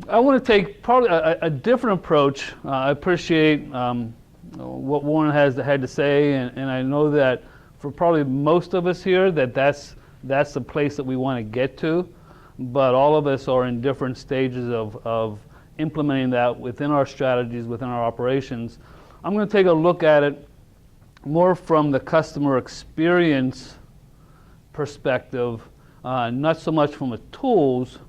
I want to take probably a different approach. I appreciate what Warren had to say, and I know that for probably most of us here that's the place that we want to get to, but all of us are in different stages of implementing that within our strategies, within our operations. I'm going to take a look at it more from the customer experience perspective, not so much from a tools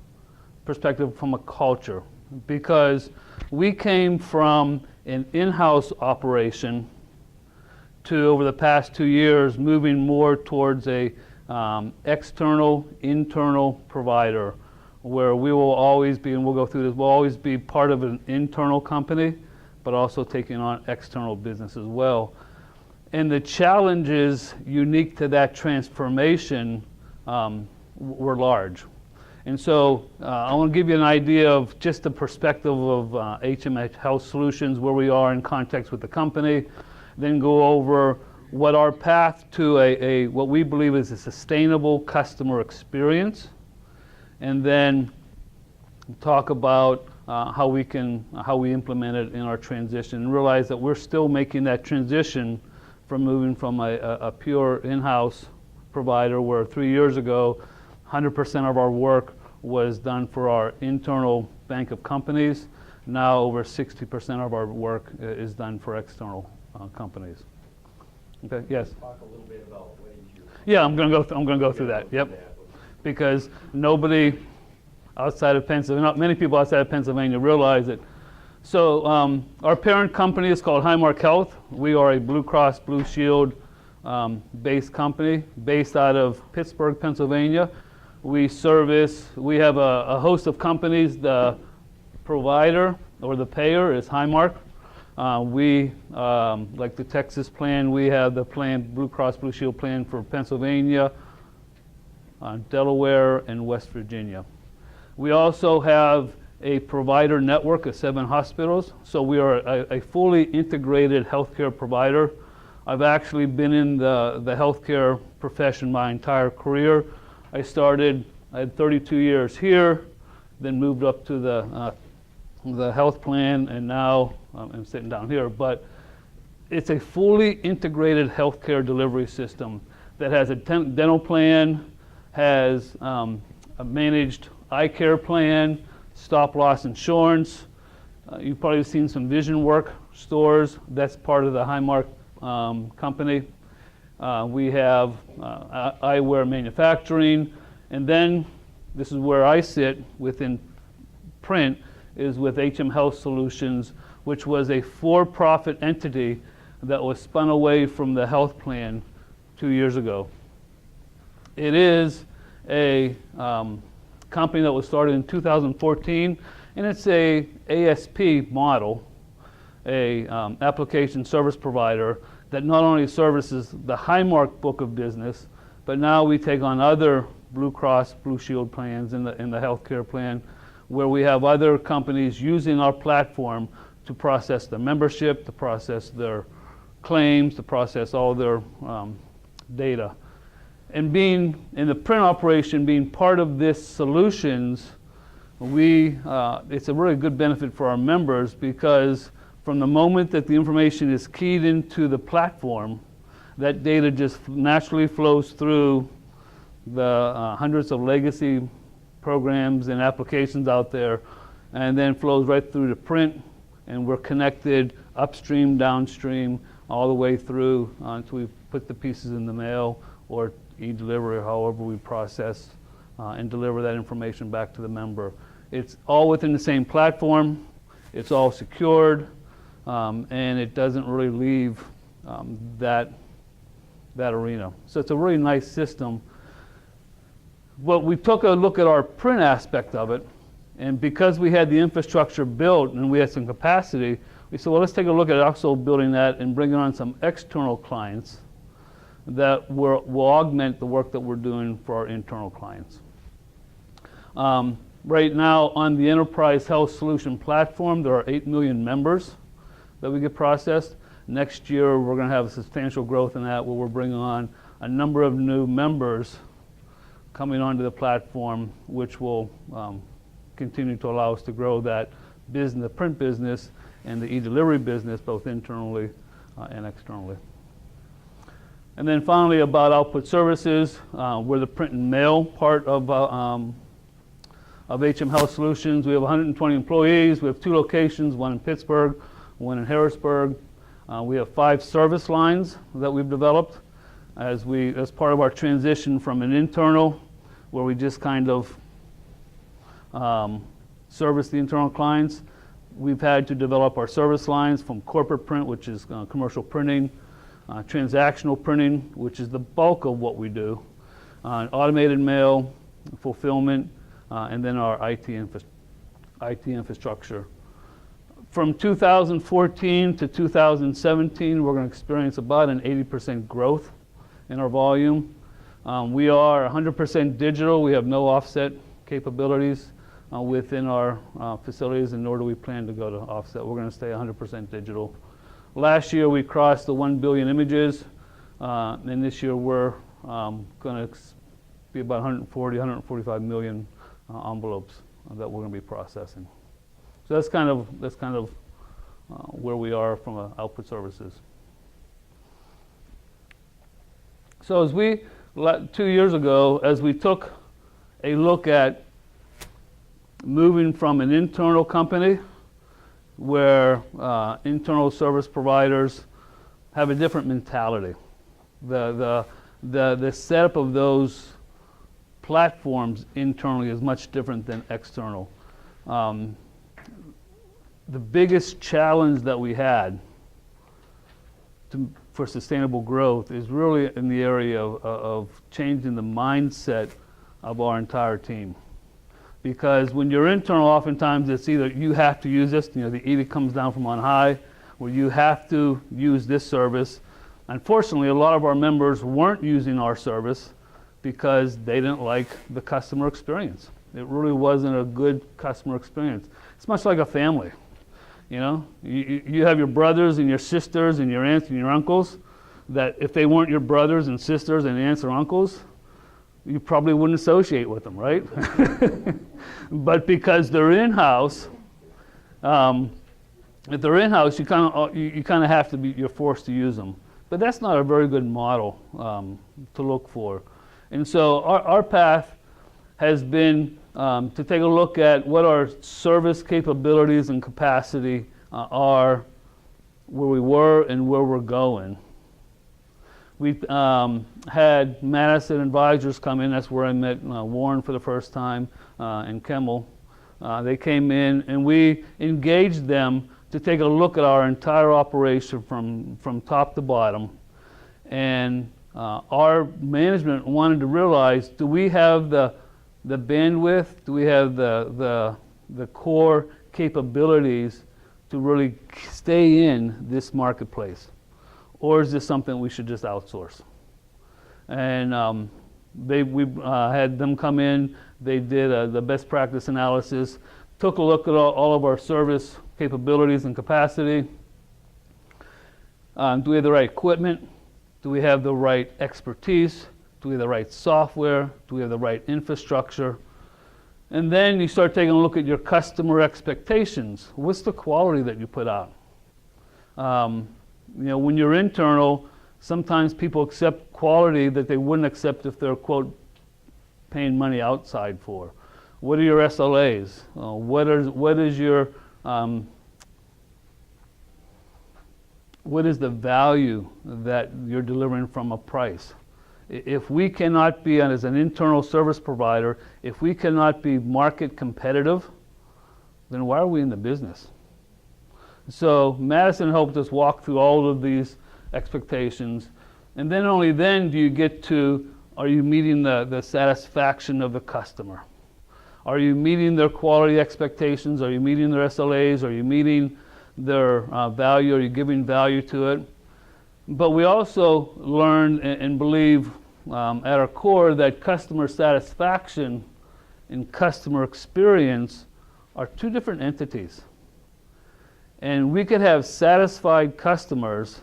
perspective, from a culture, because we came from an in-house operation to, over the past 2 years, moving more towards a external, internal provider, where we will always be, and we'll go through this, we'll always be part of an internal company, but also taking on external business as well. And the challenges unique to that transformation were large. And so I want to give you an idea of just the perspective of HM Health Solutions, where we are in context with the company, then go over what our path to what we believe is a sustainable customer experience, and then talk about how we implement it in our transition, and realize that we're still making that transition from moving from a pure in-house provider, where 3 years ago 100% of our work was done for our internal bank of companies. Now over 60% of our work is done for external companies. Okay. Yes. Talk a little bit about what is your. Yeah, I'm going to go through that. Yep. Because nobody outside of Pennsylvania, many people outside of Pennsylvania realize it. So our parent company is called Highmark Health. We are a Blue Cross Blue Shield based company based out of Pittsburgh, Pennsylvania. We have a host of companies. The provider or the payer is Highmark. Like the Texas plan, we have the plan, Blue Cross Blue Shield plan for Pennsylvania, Delaware, and West Virginia. We also have a provider network of 7 hospitals, so we are a fully integrated healthcare provider. I've actually been in the healthcare profession my entire career. I had 32 years here, then moved up to the health plan, and now I'm sitting down here. But it's a fully integrated healthcare delivery system that has a dental plan, has a managed eye care plan, stop-loss insurance. You've probably seen some vision work stores. That's part of the Highmark company. We have eyewear manufacturing, and then this is where I sit within print, is with HM Health Solutions, which was a for-profit entity that was spun away from the health plan 2 years ago. It is a company that was started in 2014, and it's a ASP model, a application service provider that not only services the Highmark book of business, but now we take on other Blue Cross Blue Shield plans in the healthcare plan, where we have other companies using our platform to process their membership, to process their claims, to process all their data. And being in the print operation, being part of this solutions, it's a really good benefit for our members, because from the moment that the information is keyed into the platform, that data just naturally flows through the hundreds of legacy programs and applications out there, and then flows right through to print, and we're connected upstream, downstream, all the way through until we put the pieces in the mail or e-delivery, however we process and deliver that information back to the member. It's all within the same platform, it's all secured, and it doesn't really leave that arena. So it's a really nice system. Well, we took a look at our print aspect of it, and because we had the infrastructure built and we had some capacity, we said, well, let's take a look at also building that and bringing on some external clients that will augment the work that we're doing for our internal clients. Right now on the Enterprise Health Solution platform, there are 8 million members that we get processed. Next year, we're going to have a substantial growth in that, where we're bringing on a number of new members coming onto the platform, which will continue to allow us to grow that business, the print business and the e-delivery business, both internally and externally. And then finally, about output services, we're the print and mail part of HM Health Solutions. We have 120 employees. We have 2 locations, one in Pittsburgh, one in Harrisburg. We have 5 service lines that we've developed as part of our transition from an internal, where we just kind of service the internal clients. We've had to develop our service lines from corporate print, which is commercial printing, transactional printing, which is the bulk of what we do, automated mail, fulfillment, and then our IT infrastructure. From 2014 to 2017, we're going to experience about an 80% growth in our volume. We are 100% digital. We have no offset capabilities within our facilities, and nor do we plan to go to offset. We're going to stay 100% digital. Last year we crossed the 1 billion images, and this year we're going to be about 145 million envelopes that we're going to be processing. So that's kind of where we are from output services. So as 2 years ago, as we took a look at moving from an internal company where internal service providers have a different mentality. The setup of those platforms internally is much different than external. The biggest challenge that we had for sustainable growth is really in the area of changing the mindset of our entire team. Because when you're internal, oftentimes it's either you have to use this, the edict comes down from on high, where you have to use this service. Unfortunately, a lot of our members weren't using our service because they didn't like the customer experience. It really wasn't a good customer experience. It's much like a family. You have your brothers and your sisters and your aunts and your uncles that if they weren't your brothers and sisters and aunts or uncles, you probably wouldn't associate with them, right? But because they're in-house, if they're in-house, you kind of have to you're forced to use them. But that's not a very good model to look for. And so our path has been to take a look at what our service capabilities and capacity are, where we were and where we're going. We had Madison Advisors come in. That's where I met Warren for the first time, and Kemmel. They came in and we engaged them to take a look at our entire operation from top to bottom. And our management wanted to realize, do we have the bandwidth? Do we have the core capabilities to really stay in this marketplace? Or is this something we should just outsource? And we had them come in. They did the best practice analysis, took a look at all of our service capabilities and capacity. Do we have the right equipment? Do we have the right expertise? Do we have the right software? Do we have the right infrastructure? And then you start taking a look at your customer expectations. What's the quality that you put out? When you're internal, sometimes people accept quality that they wouldn't accept if they're, quote, paying money outside for. What are your SLAs? What is the value that you're delivering from a price? If we cannot be, as an internal service provider, if we cannot be market competitive, then why are we in the business? So Madison helped us walk through all of these expectations. And then only then do you get to, are you meeting the satisfaction of the customer? Are you meeting their quality expectations? Are you meeting their SLAs? Are you meeting their value? Are you giving value to it? But we also learned and believe at our core that customer satisfaction and customer experience are two different entities. And we could have satisfied customers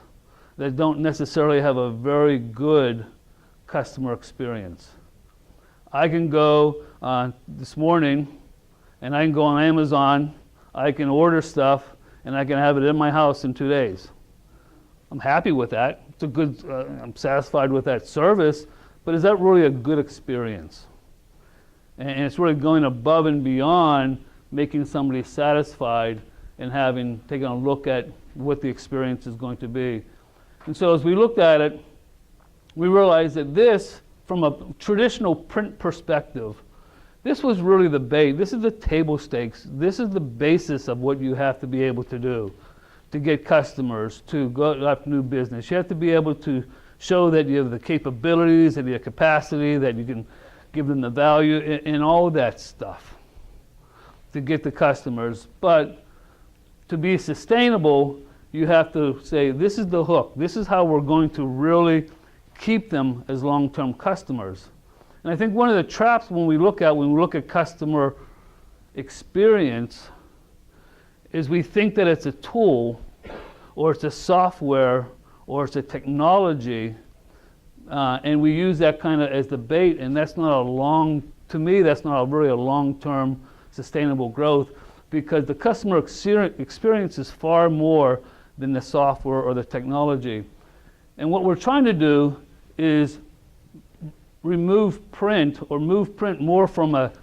that don't necessarily have a very good customer experience. I can go this morning and I can go on Amazon, I can order stuff, and I can have it in my house in 2 days. I'm happy with that. It's a good, I'm satisfied with that service, but is that really a good experience? And it's really going above and beyond making somebody satisfied and having taken a look at what the experience is going to be. And so as we looked at it, we realized that this, from a traditional print perspective, this was really the base. This is the table stakes. This is the basis of what you have to be able to do to get customers, to go after new business. You have to be able to show that you have the capabilities and the capacity, that you can give them the value and all of that stuff to get the customers. But to be sustainable, you have to say, this is the hook. This is how we're going to really keep them as long-term customers. And I think one of the traps when we look at customer experience is we think that it's a tool, or it's a software, or it's a technology, and we use that kind of as the bait, and that's not to me, that's not really a long-term sustainable growth, because the customer experience is far more than the software or the technology. And what we're trying to do is remove print, or move print more from a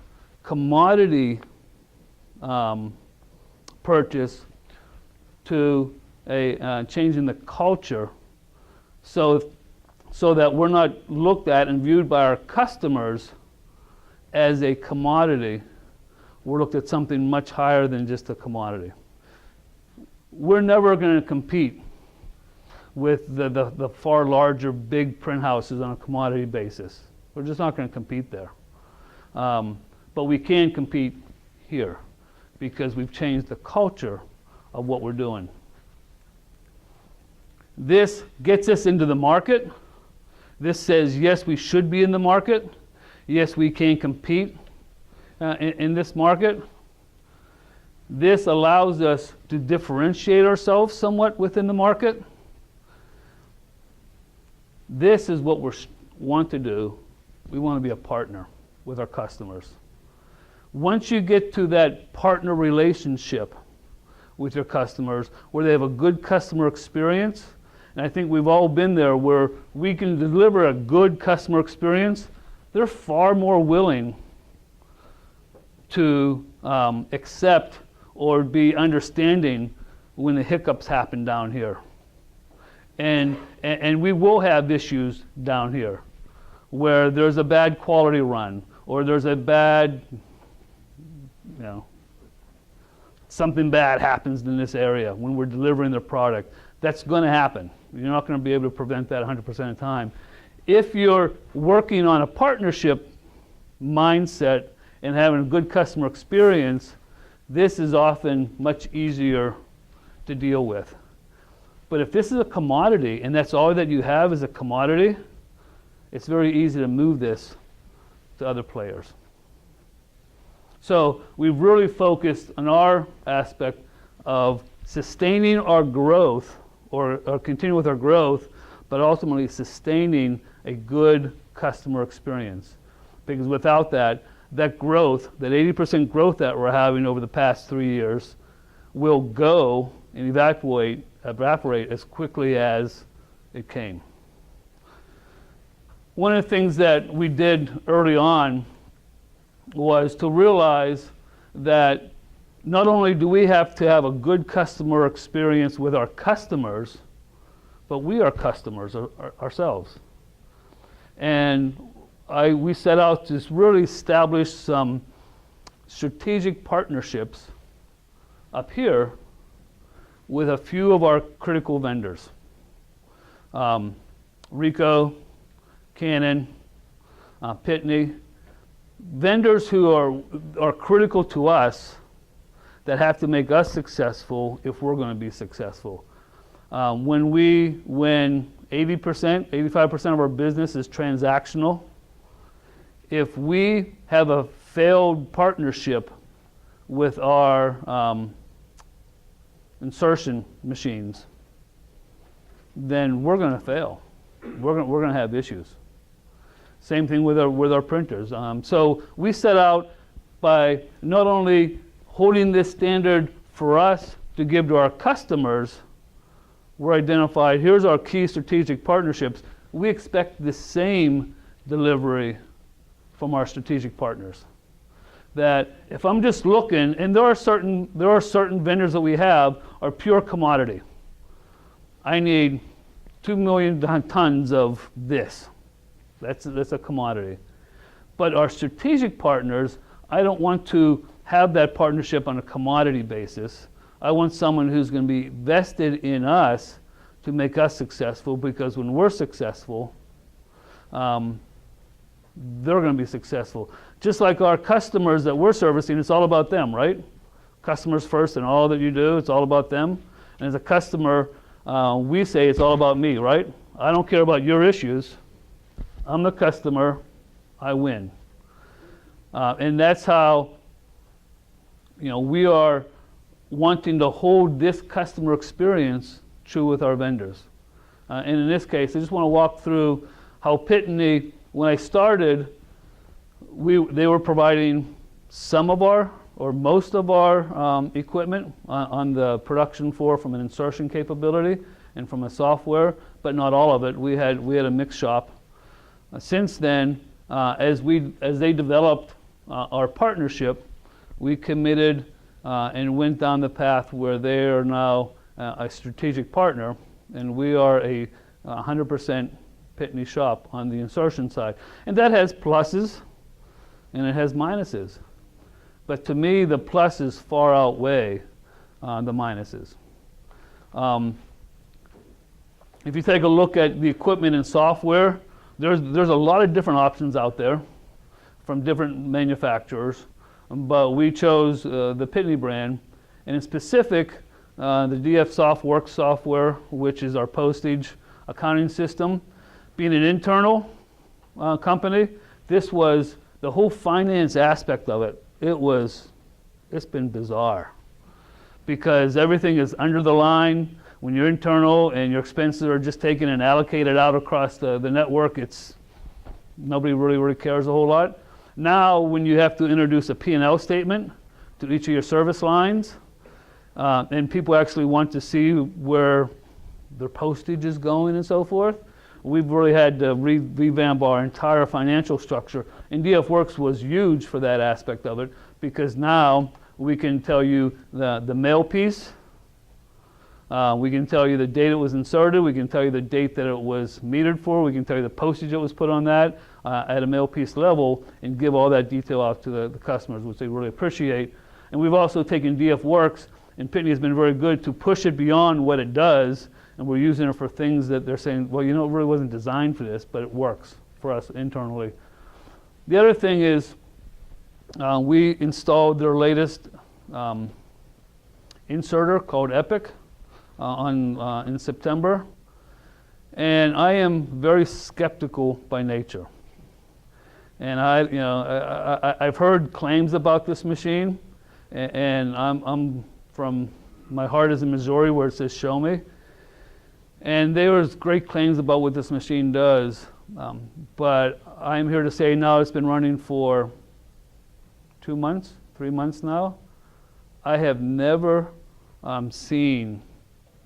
commodity purchase to a change in the culture, so that we're not looked at and viewed by our customers as a commodity. We're looked at something much higher than just a commodity. We're never going to compete with the far larger big print houses on a commodity basis. We're just not going to compete there. But we can compete here because we've changed the culture of what we're doing. This gets us into the market. This says, yes, we should be in the market. Yes, we can compete in this market. This allows us to differentiate ourselves somewhat within the market. This is what we want to do. We want to be a partner with our customers. Once you get to that partner relationship with your customers, where they have a good customer experience, and I think we've all been there, where we can deliver a good customer experience, they're far more willing to accept or be understanding when the hiccups happen down here. And we will have issues down here where there's a bad quality run, or there's a bad, something bad happens in this area when we're delivering the product. That's going to happen. You're not going to be able to prevent that 100% of the time. If you're working on a partnership mindset and having a good customer experience, this is often much easier to deal with. But if this is a commodity, and that's all that you have is a commodity, it's very easy to move this to other players. So we've really focused on our aspect of sustaining our growth, or continue with our growth, but ultimately sustaining a good customer experience. Because without that growth, that 80% growth that we're having over the past 3 years, will go and evaporate as quickly as it came. One of the things that we did early on was to realize that not only do we have to have a good customer experience with our customers, but we are customers ourselves. And we set out to really establish some strategic partnerships up here with a few of our critical vendors. Ricoh, Canon, Pitney, vendors who are critical to us, that have to make us successful if we're going to be successful. When 80%, 85% of our business is transactional, if we have a failed partnership with our insertion machines, then we're going to fail. We're going to have issues. Same thing with our printers. So we set out by not only holding this standard for us to give to our customers, we're identified, here's our key strategic partnerships. We expect the same delivery from our strategic partners. That if I'm just looking, and there are certain vendors that we have are pure commodity. I need 2 million tons of this. That's a commodity. But our strategic partners, I don't want to have that partnership on a commodity basis. I want someone who's going to be vested in us to make us successful, because when we're successful, they're going to be successful. Just like our customers that we're servicing, it's all about them, right? Customers first in all that you do, it's all about them. And as a customer, we say it's all about me, right? I don't care about your issues. I'm the customer, I win. And that's how, we are wanting to hold this customer experience true with our vendors. And in this case, I just want to walk through how Pitney, when I started, they were providing some of our, or most of our equipment on the production floor from an insertion capability and from a software, but not all of it. We had a mixed shop. Since then, as they developed our partnership, we committed and went down the path where they are now a strategic partner, and we are a 100% Pitney shop on the insertion side. And that has pluses and it has minuses. But to me, the pluses far outweigh the minuses. If you take a look at the equipment and software, there's a lot of different options out there from different manufacturers, but we chose the Pitney brand, and in specific, the DF SoftWorks software, which is our postage accounting system. Being an internal company, this was the whole finance aspect of it. It's been bizarre, because everything is under the line. When you're internal and your expenses are just taken and allocated out across the network, nobody really cares a whole lot. Now, when you have to introduce a P&L statement to each of your service lines, and people actually want to see where their postage is going and so forth, we've really had to revamp our entire financial structure. And DFWorks was huge for that aspect of it, because now we can tell you the mail piece, we can tell you the date it was inserted, we can tell you the date that it was metered for, we can tell you the postage that was put on that at a mail piece level, and give all that detail out to the customers, which they really appreciate. And we've also taken DFWorks, and Pitney has been very good to push it beyond what it does, and we're using it for things that they're saying, well, it really wasn't designed for this, but it works for us internally. The other thing is we installed their latest inserter called Epic in September, and I am very skeptical by nature. And I've heard claims about this machine, and I'm from, my heart is in Missouri, where it says show me. And there was great claims about what this machine does, but I'm here to say now it's been running for 2 months, 3 months now. I have never seen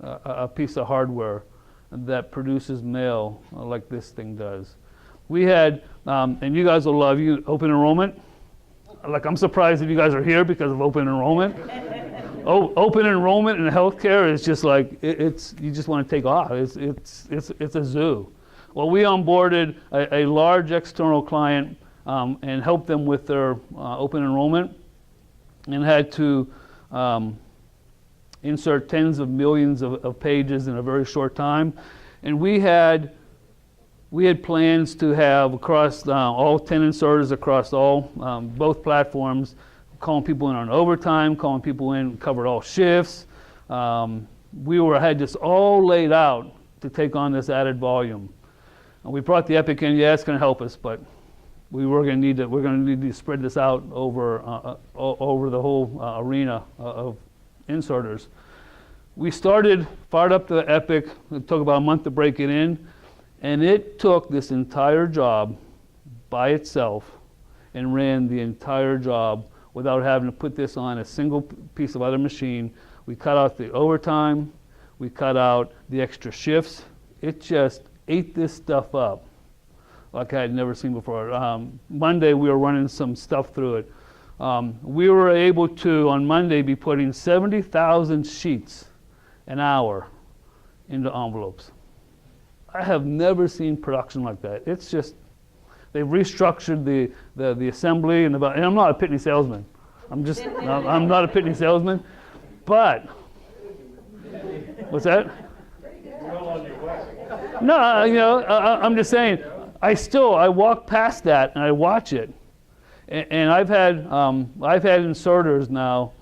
a piece of hardware that produces mail like this thing does. We had, and you guys will love open enrollment. Like, I'm surprised if you guys are here because of open enrollment. Open enrollment in healthcare is just like, you just want to take off. It's a zoo. Well, we onboarded a large external client and helped them with their open enrollment, and had to insert tens of millions of pages in a very short time. And we had plans to have across all 10 inserters across all both platforms, calling people in on overtime, calling people in, covered all shifts. We had this all laid out to take on this added volume. And we brought the Epic in. Yeah, it's going to help us, but we're going to need to spread this out over the whole arena of inserters. We fired up the Epic. It took about a month to break it in, and it took this entire job by itself and ran the entire job without having to put this on a single piece of other machine. We cut out the overtime, we cut out the extra shifts. It just ate this stuff up like I had never seen before. Monday we were running some stuff through it. We were able to, on Monday, be putting 70,000 sheets an hour into envelopes. I have never seen production like that. It's just, they've restructured the assembly and I'm not a Pitney salesman. I'm not a Pitney salesman, but, what's that? No, you know, I'm just saying, I walk past that and I watch it. And I've had inserters now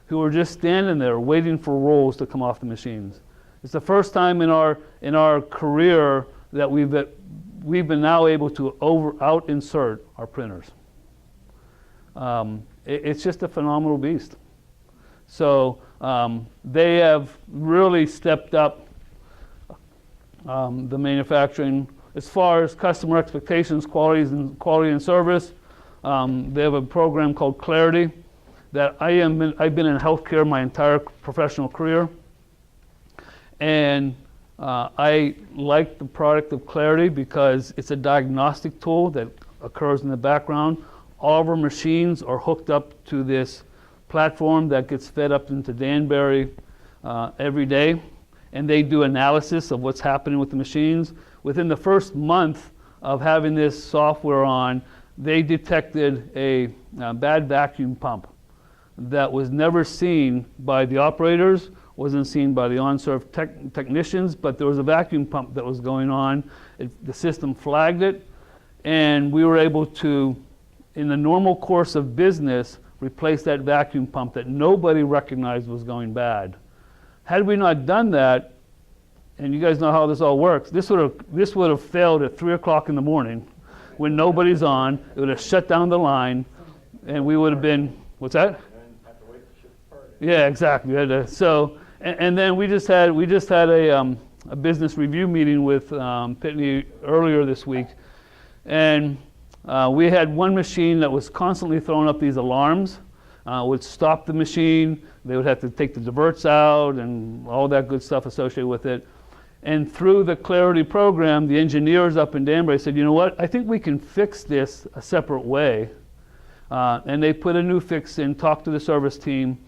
who are just standing there waiting for rolls to come off the machines. It's the first time in our career that we've been now able to out insert our printers. It's just a phenomenal beast. So they have really stepped up the manufacturing as far as customer expectations, quality and service. They have a program called Clarity that I've been in healthcare my entire professional career, and I like the product of Clarity because it's a diagnostic tool that occurs in the background. All of our machines are hooked up to this platform that gets fed up into Danbury every day, and they do analysis of what's happening with the machines. Within the first month of having this software on, they detected a bad vacuum pump that was never seen by the operators, wasn't seen by the on-serve technicians, but there was a vacuum pump that was going on. The system flagged it, and we were able to, in the normal course of business, replace that vacuum pump that nobody recognized was going bad. Had we not done that, and you guys know how this all works, this would have failed at 3 o'clock in the morning when nobody's on. It would have shut down the line, and we would have been, what's that? And have to wait to ship the part. Yeah, exactly. So, and then we just had a business review meeting with Pitney earlier this week, and we had one machine that was constantly throwing up these alarms, would stop the machine. They would have to take the diverts out and all that good stuff associated with it. And through the Clarity program, the engineers up in Danbury said, you know what, I think we can fix this a separate way. And they put a new fix in, talked to the service team,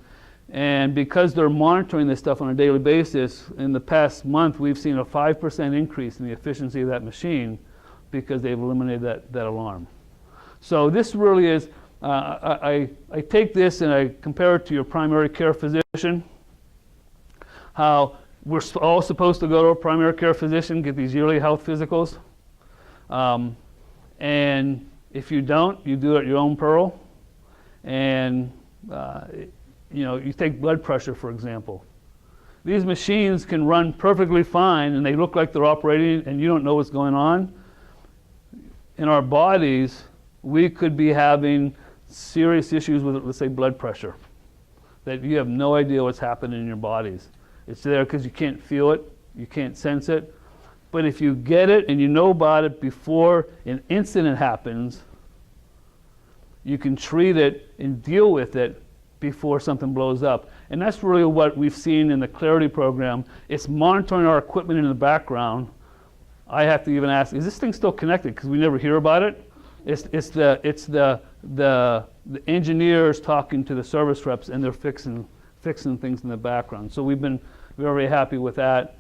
and because they're monitoring this stuff on a daily basis, in the past month we've seen a 5% increase in the efficiency of that machine because they've eliminated that alarm. So this really is, I take this and I compare it to your primary care physician, how we're all supposed to go to a primary care physician, get these yearly health physicals. And if you don't, you do it at your own peril. And you know, you take blood pressure, for example. These machines can run perfectly fine and they look like they're operating and you don't know what's going on. In our bodies, we could be having serious issues with, let's say, blood pressure, that you have no idea what's happening in your bodies. It's there because you can't feel it, you can't sense it. But if you get it and you know about it before an incident happens, you can treat it and deal with it before something blows up. And that's really what we've seen in the Clarity program. It's monitoring our equipment in the background. I have to even ask, is this thing still connected? Because we never hear about it. It's the engineers talking to the service reps, and they're fixing things in the background. So we've been very happy with that.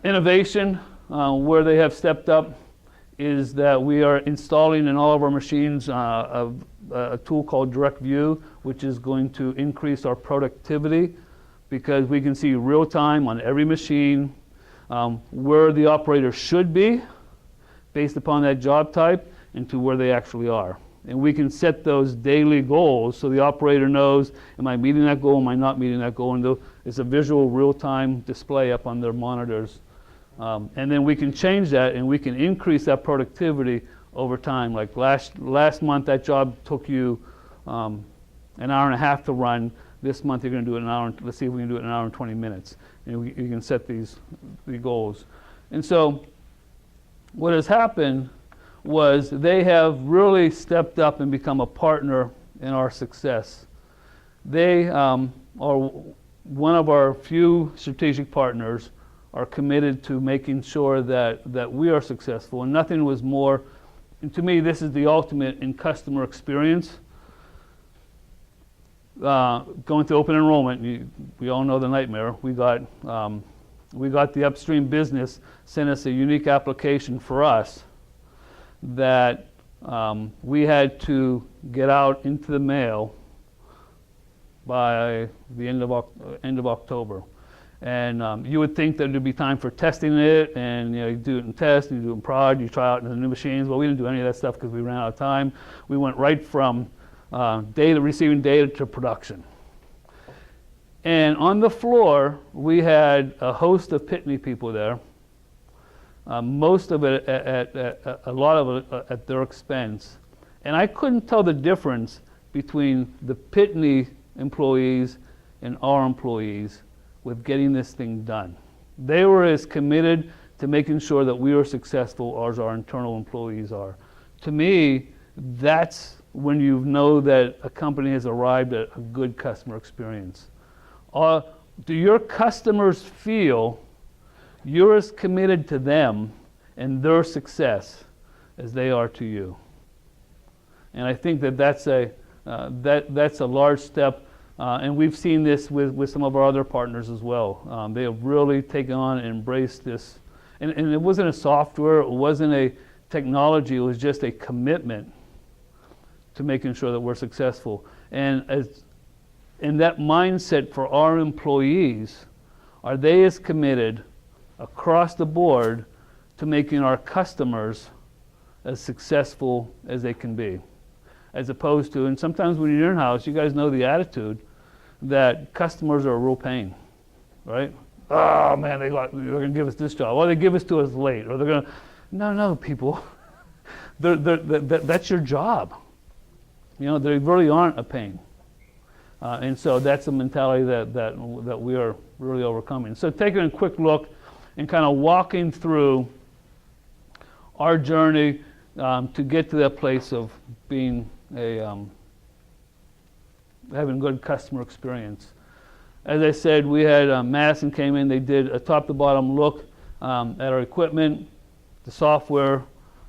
Innovation, where they have stepped up, is that we are installing in all of our machines a tool called Direct View, which is going to increase our productivity because we can see real time on every machine where the operator should be based upon that job type and to where they actually are. And we can set those daily goals so the operator knows, am I meeting that goal, am I not meeting that goal? And it's a visual real-time display up on their monitors. And then we can change that and we can increase that productivity over time. Like last month, that job took you an hour and a half to run. This month, you're going to do it in an hour. Let's see if we can do it in an hour and 20 minutes. And you can set the goals. And so what has happened was they have really stepped up and become a partner in our success. They are one of our few strategic partners, are committed to making sure that we are successful, and nothing was more, and to me this is the ultimate in customer experience. Going to open enrollment, we all know the nightmare. We got the upstream business sent us a unique application for us that we had to get out into the mail by the end of October. And you would think that there'd be time for testing it, and you do it in test, you do it in prod, you try out in the new machines. Well, we didn't do any of that stuff because we ran out of time. We went right from receiving data to production. And on the floor, we had a host of Pitney people there, most of it a lot of it at their expense. And I couldn't tell the difference between the Pitney employees and our employees with getting this thing done. They were as committed to making sure that we were successful as our internal employees are. To me, that's when you know that a company has arrived at a good customer experience. Do your customers feel you're as committed to them and their success as they are to you? And I think that's a large step, and we've seen this with some of our other partners as well. They have really taken on and embraced this, and it wasn't a software, it wasn't a technology, it was just a commitment to making sure that we're successful. And that mindset for our employees, are they as committed across the board to making our customers as successful as they can be? As opposed to, and sometimes when you're in-house, you guys know the attitude that customers are a real pain, right? Oh man, they're gonna give us this job, or they give us to us late, or they're gonna, no people, that's your job. They really aren't a pain. And so that's a mentality that we are really overcoming. So taking a quick look and kind of walking through our journey to get to that place of being having good customer experience. As I said, we had Madison came in, they did a top to bottom look at our equipment, the software,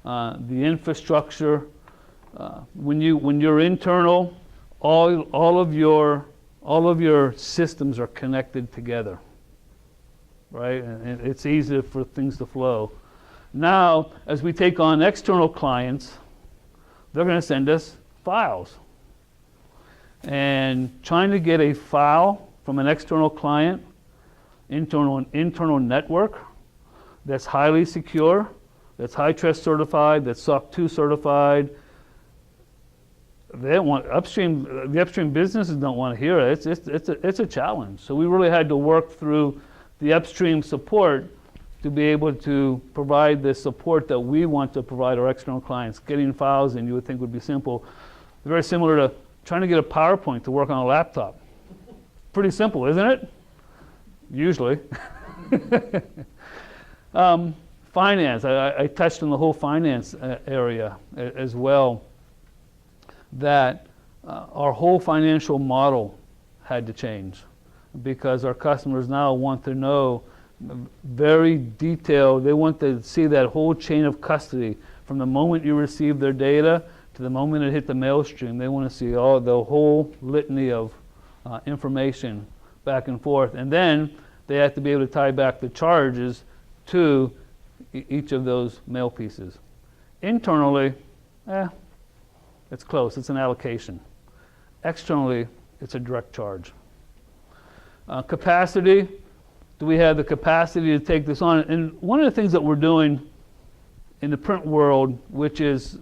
the infrastructure. When you're internal, all of your systems are connected together, right? And it's easy for things to flow. Now, as we take on external clients, they're going to send us files. And trying to get a file from an external client into an internal network that's highly secure, that's HITRUST certified, that's SOC 2 certified, they don't want the upstream businesses don't want to hear it. It's a challenge. So we really had to work through the upstream support to be able to provide the support that we want to provide our external clients. Getting files in, you would think would be simple. Very similar to trying to get a PowerPoint to work on a laptop. Pretty simple, isn't it? Usually. Finance, I touched on the whole finance area as well. That our whole financial model had to change because our customers now want to know very detailed, they want to see that whole chain of custody from the moment you receive their data to the moment it hit the mail stream. They want to see the whole litany of information back and forth, and then they have to be able to tie back the charges to each of those mail pieces. Internally, it's close, it's an allocation. Externally, it's a direct charge. Capacity, do we have the capacity to take this on? And one of the things that we're doing in the print world, which is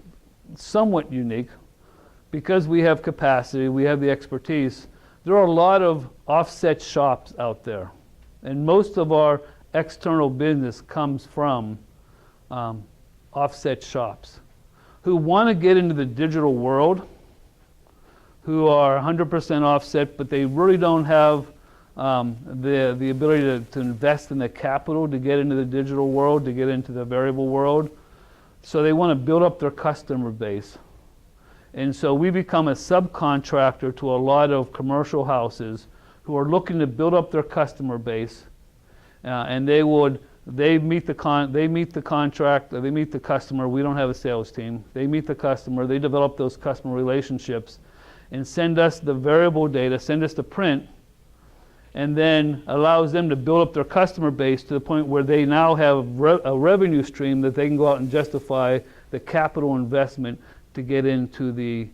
somewhat unique, because we have capacity, we have the expertise, there are a lot of offset shops out there. And most of our external business comes from offset shops who want to get into the digital world, who are 100% offset, but they really don't have the ability to invest in the capital to get into the digital world, to get into the variable world. So they want to build up their customer base. And so we become a subcontractor to a lot of commercial houses who are looking to build up their customer base, and they meet the contract, they meet the customer. We don't have a sales team. They meet the customer, they develop those customer relationships, and send us the variable data, send us the print, and then allows them to build up their customer base to the point where they now have a revenue stream that they can go out and justify the capital investment to get into the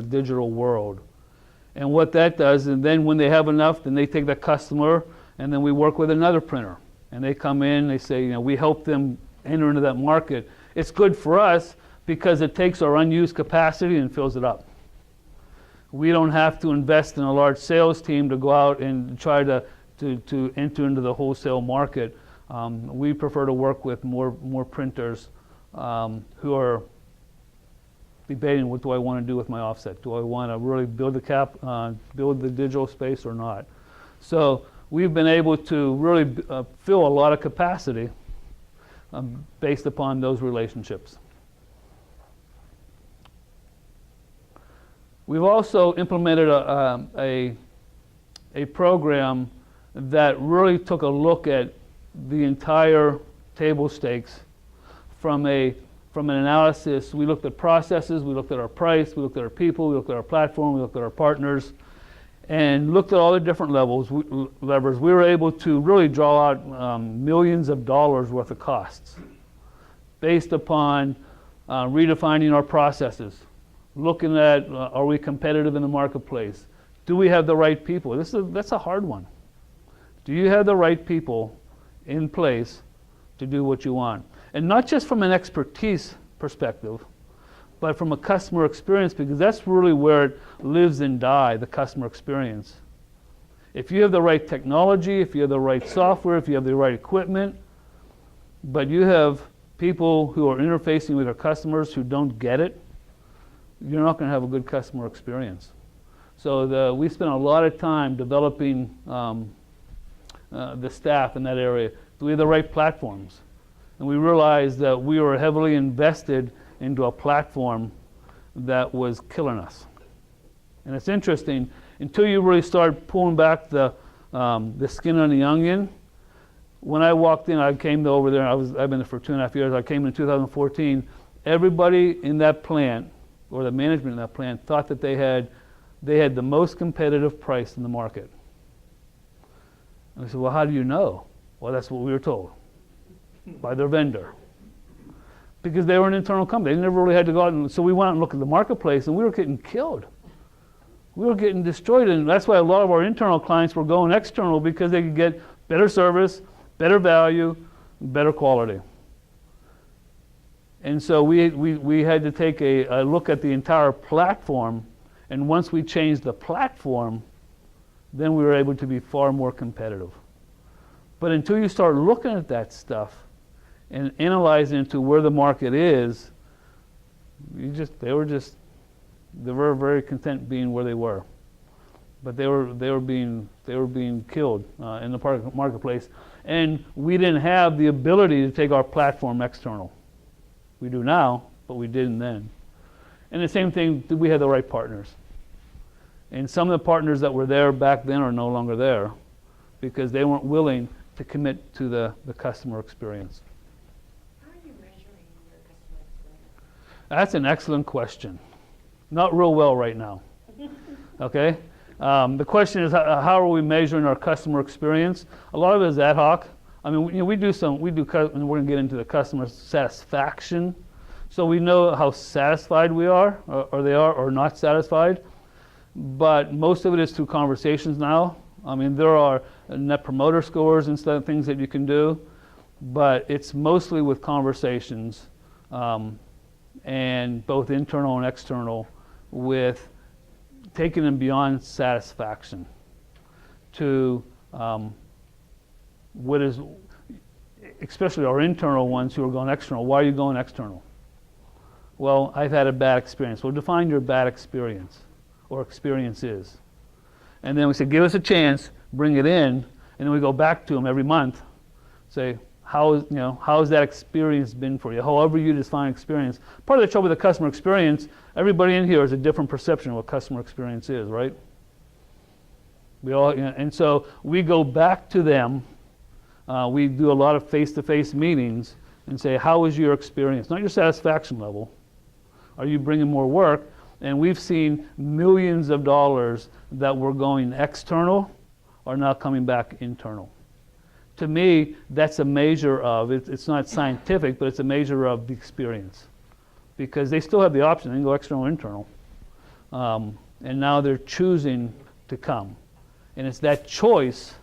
digital world. And what that does, and then when they have enough, then they take that customer, and then we work with another printer. And they come in, they say, we help them enter into that market. It's good for us because it takes our unused capacity and fills it up. We don't have to invest in a large sales team to go out and try to enter into the wholesale market. We prefer to work with more printers who are debating, what do I want to do with my offset? Do I want to really build the digital space or not? So we've been able to really fill a lot of capacity based upon those relationships. We've also implemented a program that really took a look at the entire table stakes from an analysis. We looked at processes, we looked at our price, we looked at our people, we looked at our platform, we looked at our partners, and looked at all the different levers. We were able to really draw out millions of dollars worth of costs based upon redefining our processes, looking at are we competitive in the marketplace? Do we have the right people? That's a hard one. Do you have the right people in place to do what you want? And not just from an expertise perspective, but from a customer experience, because that's really where it lives and dies, the customer experience. If you have the right technology, if you have the right software, if you have the right equipment, but you have people who are interfacing with their customers who don't get it, you're not going to have a good customer experience. So we spent a lot of time developing the staff in that area. Do we have the right platforms? And we realized that we were heavily invested into a platform that was killing us. And it's interesting, until you really start pulling back the skin on the onion. When I walked in, I came over there, I've been there for 2.5 years, I came in 2014, everybody in that plant, or the management in that plant, thought that they had the most competitive price in the market. And I said, well, how do you know? Well, that's what we were told by their vendor. Because they were an internal company. They never really had to go out, and so we went out and looked at the marketplace, and we were getting killed. We were getting destroyed, and that's why a lot of our internal clients were going external, because they could get better service, better value, better quality. And so we had to take a look at the entire platform, and once we changed the platform, then we were able to be far more competitive. But until you start looking at that stuff and analyzing into where the market is, they were very content being where they were. But they were being killed in the marketplace, and we didn't have the ability to take our platform external. We do now, but we didn't then. And the same thing, did we have the right partners? And some of the partners that were there back then are no longer there because they weren't willing to commit to the customer experience. How are you measuring your customer experience? That's an excellent question. Not real well right now. Okay? The question is, how are we measuring our customer experience? A lot of it is ad hoc. I mean, and we're going to get into the customer satisfaction. So we know how satisfied we are, or they are, or not satisfied. But most of it is through conversations now. I mean, there are net promoter scores and stuff, things that you can do, but it's mostly with conversations, and both internal and external, with taking them beyond satisfaction to what is, especially our internal ones who are going external. Why are you going external? Well, I've had a bad experience. Well, define your bad experience or experiences. And then we say, give us a chance, bring it in, and then we go back to them every month, say, how has that experience been for you? However you define experience. Part of the trouble with the customer experience, everybody in here has a different perception of what customer experience is, right? We all, and so we go back to them. We do a lot of face-to-face meetings and say, how was your experience? Not your satisfaction level. Are you bringing more work? And we've seen millions of dollars that were going external are now coming back internal. To me, that's a measure of, it's not scientific, but it's a measure of the experience. Because they still have the option, they can go external or internal. And now they're choosing to come. And it's that choice,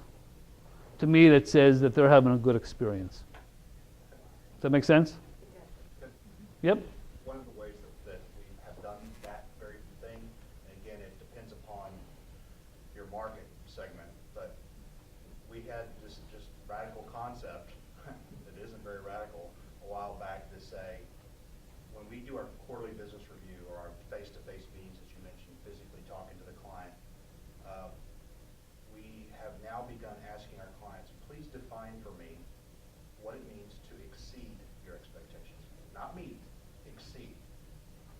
to me, that says that they're having a good experience. Does that make sense? Yep. One of the ways that we have done that very thing, and again, it depends upon your market segment, but we had this just radical concept that isn't very radical a while back to say, when we do our quarterly business review or our face-to-face meetings, as you mentioned, physically talking to the client, we have now begun asking our clients, please define for me what it means to exceed your expectations. Not meet, exceed.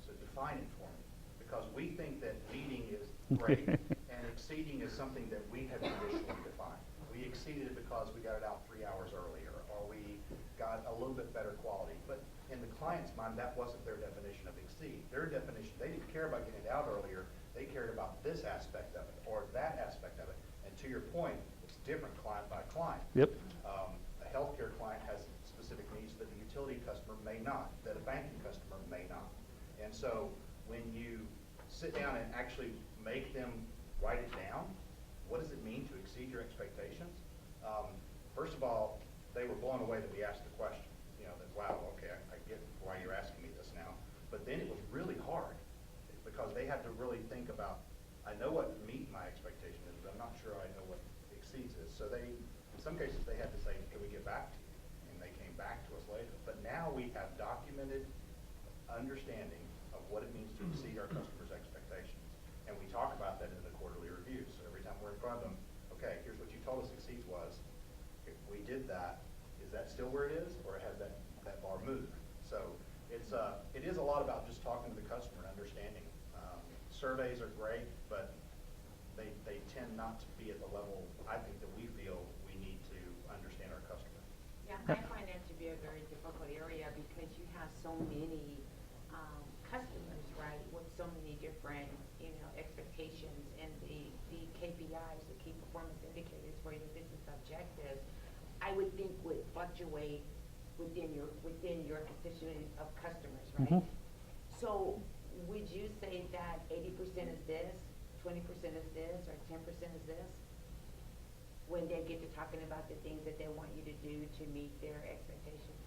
So define it for me. Because we think that meeting is great, and exceeding is something that we have traditionally defined. We exceeded it because we got it out 3 hours earlier, or we got a little bit better quality. But in the client's mind, that wasn't their definition of exceed. Their definition, they didn't care about getting it out earlier, they cared about this aspect of it, or that aspect of it. And to your point, it's different client by client. Yep. A healthcare client has specific needs that the utility customer may not, that a banking customer may not. And so when you sit down and actually make them write it down, what does it mean to exceed your expectations? First of all, they were blown away that we asked the question. You know, that, wow, okay, I get why you're asking me this now. But then it was really hard because they had to really think about, I know what meet my expectation is, but I'm not sure I know what exceeds is. So they, in some cases, they had to say, can we get back to you? And they came back to us later. But now we have documented understanding of what it means to exceed our customers' expectations. And we talk about that in the quarterly reviews. So every time we're in front of them, okay, here's what you told us exceeds was. If we did that, is that still where it is, or has that bar moved? So it is a lot about just talking to the customer and understanding. Surveys are great, but they tend not to be at the level, I think, that we feel we need to understand our customer. Yeah, I find that to be a very difficult area because you have so many customers, right, with so many different, expectations, and the KPIs, the key performance indicators for your business objectives, I would think would fluctuate within your constituent of customers, right? Mm-hmm. So would you say that 80% is this, 20% is this, or 10% is this? When they get to talking about the things that they want you to do to meet their expectations?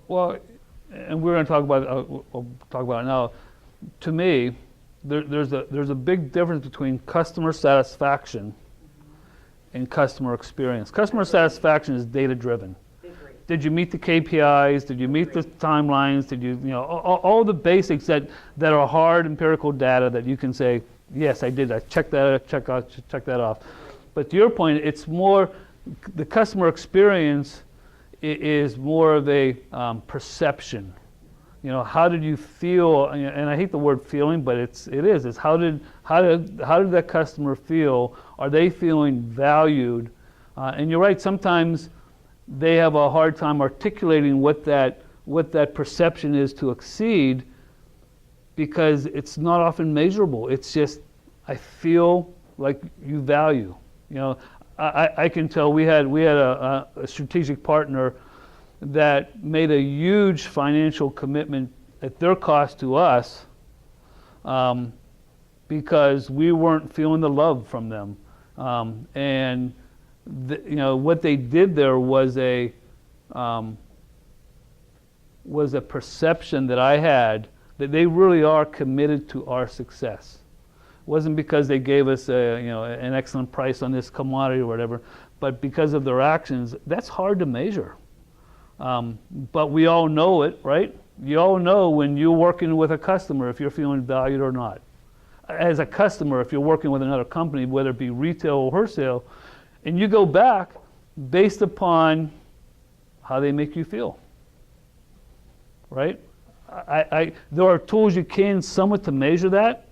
Well, and we're going to talk about it, we'll talk about it now. To me, there's a big difference between customer satisfaction and customer experience. Customer satisfaction is data driven. Did you meet the KPIs? Did you meet the timelines? Did you, all the basics that are hard empirical data that you can say, yes, I did. I checked that. Check that off. But to your point, it's more the customer experience is more of a perception. How did you feel? And I hate the word feeling, but it is. It's how did that customer feel? Are they feeling valued? And you're right. Sometimes they have a hard time articulating what that perception is to exceed, because it's not often measurable. It's just, I feel like you value. I can tell we had a strategic partner that made a huge financial commitment at their cost to us because we weren't feeling the love from them. And what they did there was a perception that I had that they really are committed to our success. It wasn't because they gave us an excellent price on this commodity or whatever, but because of their actions. That's hard to measure. But we all know it, right? You all know when you're working with a customer if you're feeling valued or not. As a customer, if you're working with another company, whether it be retail or wholesale, and you go back based upon how they make you feel, right? There are tools you can somewhat to measure that.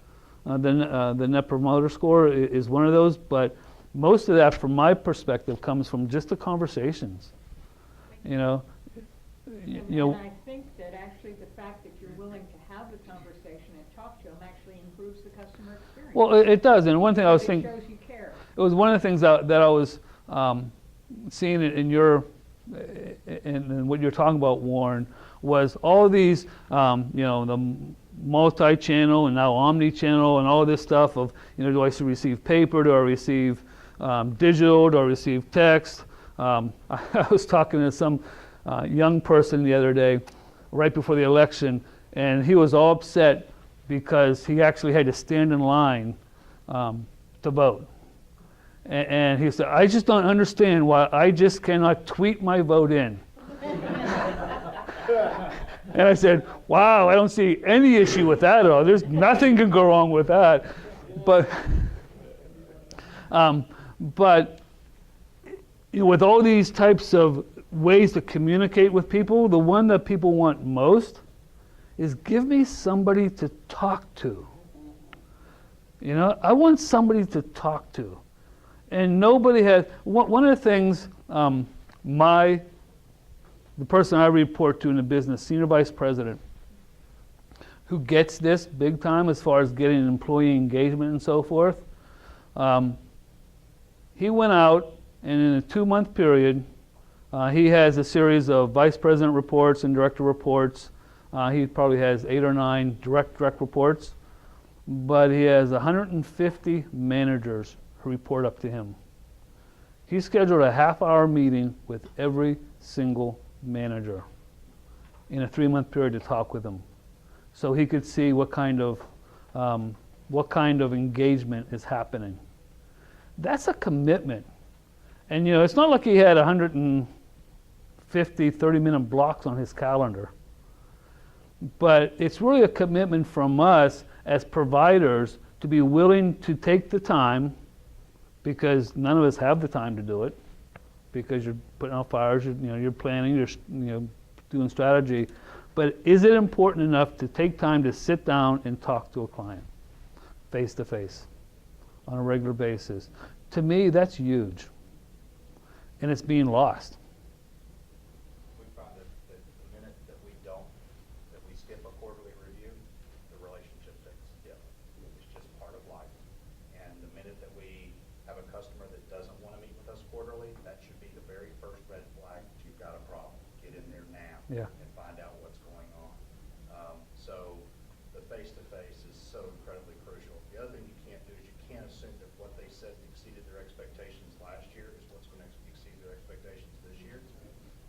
The Net Promoter Score is one of those, but most of that, from my perspective, comes from just the conversations. You know, And I think that actually the fact that you're willing to have the conversation and talk to them actually improves the customer experience. well, it does. And one thing I was It thinking, shows you care. it was one of the things that I was seeing in your, in what you're talking about, Warren, was all these, you know, the multi-channel and now omni-channel and all this stuff of, you know, do I receive paper, do I receive digital, do I receive text? I was talking to some young person the other day, right before the election, and he was all upset because he actually had to stand in line to vote. And he said, I just don't understand why I just cannot tweet my vote in. And I said, wow, I don't see any issue with that at all. There's nothing can go wrong with that. But you know, with all these types of ways to communicate with people, the one that people want most is give me somebody to talk to. You know, I want somebody to talk to. And nobody has, one of the things, the person I report to in the business, senior vice president, who gets this big time as far as getting employee engagement and so forth, he went out and in a 2-month period, he has a series of vice president reports and director reports. He probably has 8 or 9 direct reports, but he has 150 managers who report up to him. He scheduled a half-hour meeting with every single manager in a 3-month period to talk with them, so he could see what kind of engagement is happening. That's a commitment. And you know, it's not like he had 150 30-minute blocks on his calendar, but it's really a commitment from us as providers to be willing to take the time, because none of us have the time to do it, because you're putting out fires, you're planning, you're doing strategy. But is it important enough to take time to sit down and talk to a client face to face on a regular basis? To me, that's huge, and it's being lost. We found that the minute that we skip a quarterly review, the relationship takes a dip. It's just part of life. And the minute that we have a customer that doesn't want to meet with us quarterly, that should be the very first red flag that you've got a problem. Get in there now and find out what's going on. So the face-to-face is so incredibly crucial. The other thing you can't do is you can't assume that what they said exceeded their expectations last year is what's going to exceed their expectations this year.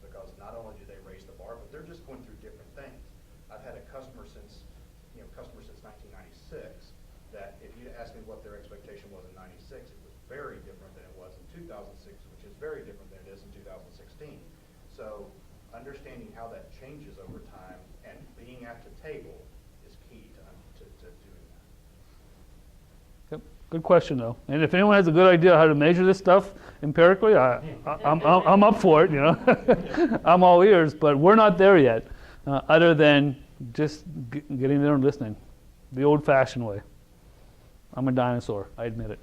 Because not only do they raise the bar, but they're just going through different things. I've had a customer since 1996 that if you'd asked me what their expectation was in 96, it was very different than it was in 2006, which is very different than it is in 2016. So understanding how that changes over time and being at the table is key to doing that. Yep. Good question, though. And if anyone has a good idea how to measure this stuff empirically, I'm up for it. You know, I'm all ears. But we're not there yet, other than just getting there and listening, the old-fashioned way. I'm a dinosaur. I admit it.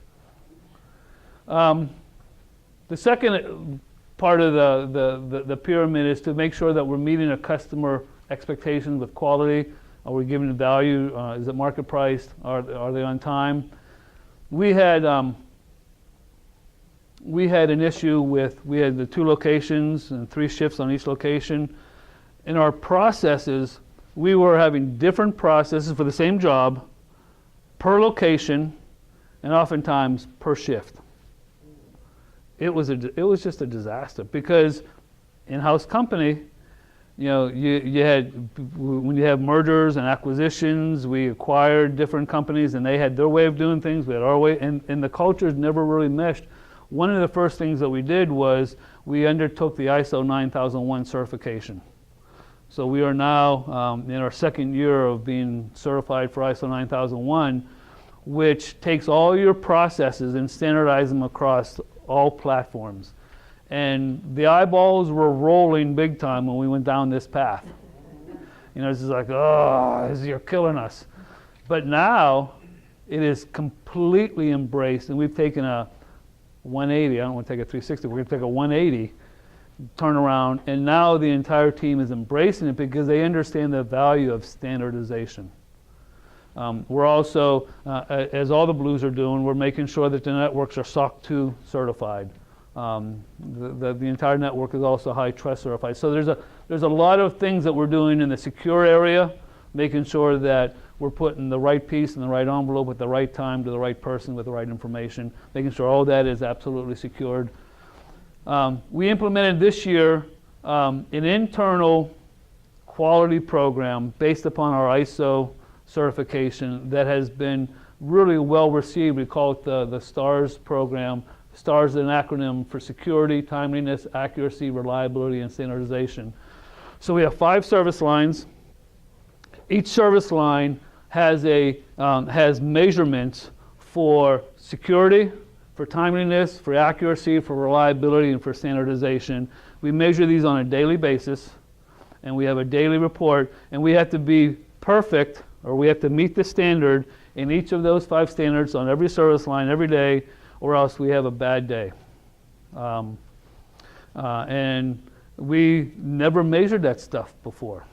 The second part of the pyramid is to make sure that we're meeting a customer expectations with quality. Are we giving the value? Is it market priced? Are they on time? We had an issue with, we had the 2 locations and 3 shifts on each location. In our processes, we were having different processes for the same job, per location, and oftentimes per shift. It was just a disaster, because in-house company, you had, when you have mergers and acquisitions, we acquired different companies and they had their way of doing things, we had our way, and the cultures never really meshed. One of the first things that we did was we undertook the ISO 9001 certification. So we are now in our 2nd year of being certified for ISO 9001, which takes all your processes and standardizes them across all platforms. And the eyeballs were rolling big time when we went down this path. You know, it's just like, oh, you're killing us. But now it is completely embraced, and we've taken a 180. I don't want to take a 360. We're going to take a 180 turnaround, and now the entire team is embracing it because they understand the value of standardization. We're also, as all the Blues are doing, we're making sure that the networks are SOC 2 certified. The entire network is also high trust certified. So there's a lot of things that we're doing in the secure area, making sure that we're putting the right piece in the right envelope at the right time to the right person with the right information, making sure all that is absolutely secured. We implemented this year an internal quality program based upon our ISO certification that has been really well received. We call it the STARS program. STARS is an acronym for security, timeliness, accuracy, reliability, and standardization. So we have 5 service lines. Each service line has measurements for security, for timeliness, for accuracy, for reliability, and for standardization. We measure these on a daily basis, and we have a daily report, and we have to be perfect, or we have to meet the standard in each of those 5 standards on every service line every day, or else we have a bad day. And we never measured that stuff before.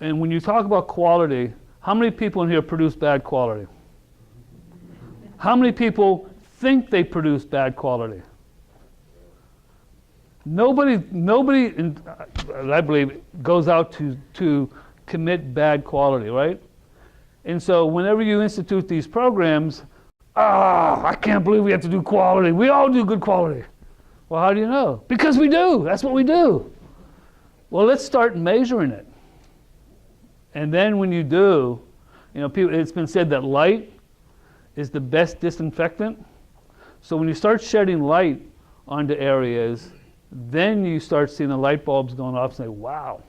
And when you talk about quality, how many people in here produce bad quality? How many people think they produce bad quality? Nobody, I believe, goes out to commit bad quality, right? And so whenever you institute these programs, I can't believe we have to do quality. We all do good quality. Well, how do you know? Because we do. That's what we do. Well, let's start measuring it. And then when you do, you know, it's been said that light is the best disinfectant. So when you start shedding light onto areas, then you start seeing the light bulbs going off and say, wow.